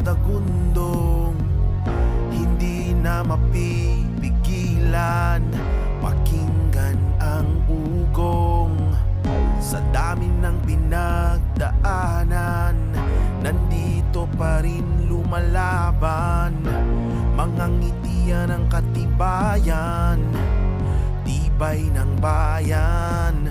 dadagundong hindi na mapipigilan. Pakinggan ang ugong sa dami ng pinagdaanan, nandito pa rin lumalaban. Mga ngitian ng katibayan, tibay ng bayan.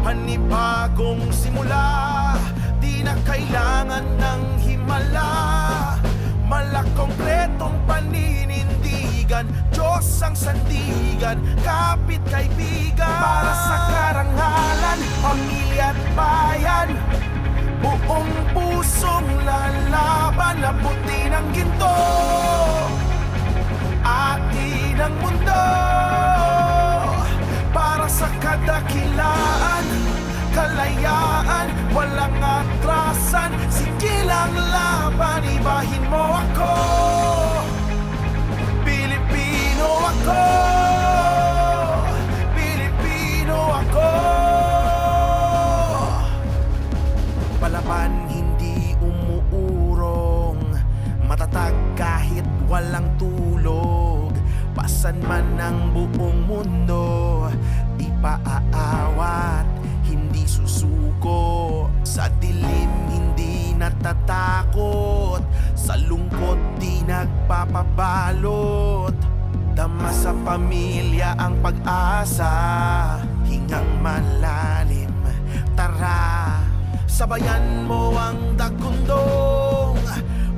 Panibagong simula, di na kailangan ng himala. Malakompletong paninindigan, Diyos ang sandigan, kapit kaibigan. Para sa karangalan, pamilya at bayan, buong pusong lalaban. Labutin ang ginto, atin ang mundo. Para sa kadakilaan, kalayaan, walang atrasan. Sige lang laban, ibahin mo ako. Pilipino ako, Pilipino ako. Palaban, hindi umuurong, matatag kahit walang tulog. Pasan man ang buong mundo, di pa aawat, hindi susuko. Sa dilim hindi natatakot, sa lungkot di nagpapabalot. Dama sa pamilya ang pag-asa, hingang malalim. Tara, sabayan mo ang dagundong,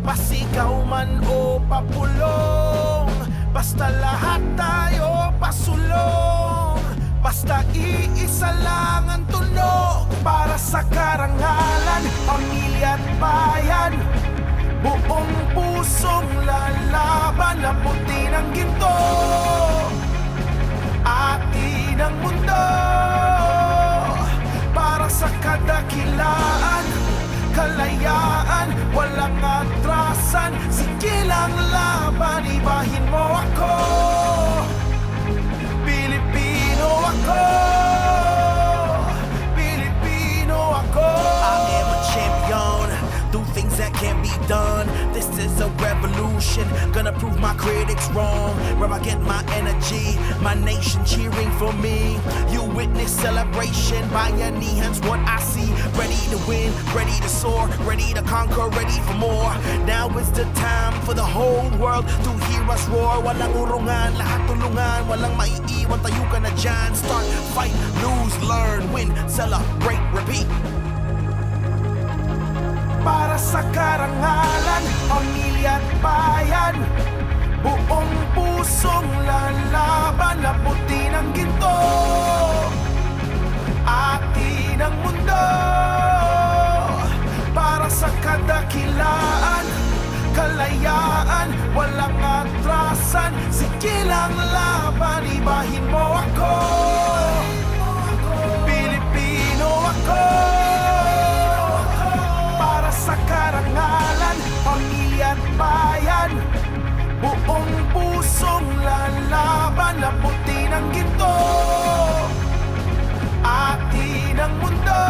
pasigaw man o papulong. Basta lahat tayo pasulong, basta iisa lang ang tunog. Para sa karangalan, pamilya at bayan, buong pusong lalaban. Labutin ang ginto, atin ang mundo. Para sa kadakilaan, kalayaan, walang atrasan. Sige lang laban, ibahin mo ako. Pilipino ako, Pilipino ako. I am a champion, do things that can't be done. This is a revolution, gonna prove my critics wrong. Where I get my energy, my nation cheering for me. You witness celebration, bayanihan's what I see. Ready to win, ready to soar, ready to conquer, ready for more. Now is the time for the whole world to hear us roar. Walang urungan, lahat tulungan, walang maiiwan, tayo ka na dyan. Start, fight, lose, learn, win, celebrate, repeat. Para sa karangalan, pamilya at bayan, buong pusong lalaban. Labutin ang ginto, atin ang mundo. Para sa kadakilaan, kalayaan, walang atrasan. Sige lang laban, ibahin mo ako. Pilipino ako. Para sa karangalan, pamilya at bayan, buong pusong lalaban. Labutin ang ginto, atin ang mundo.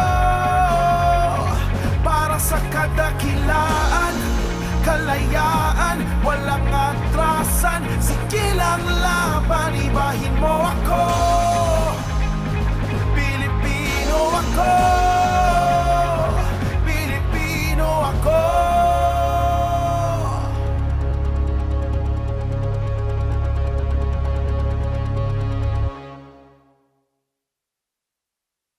Para sa kadakilaan, kalayaan, walang atrasan. Sige lang laban, ibahin mo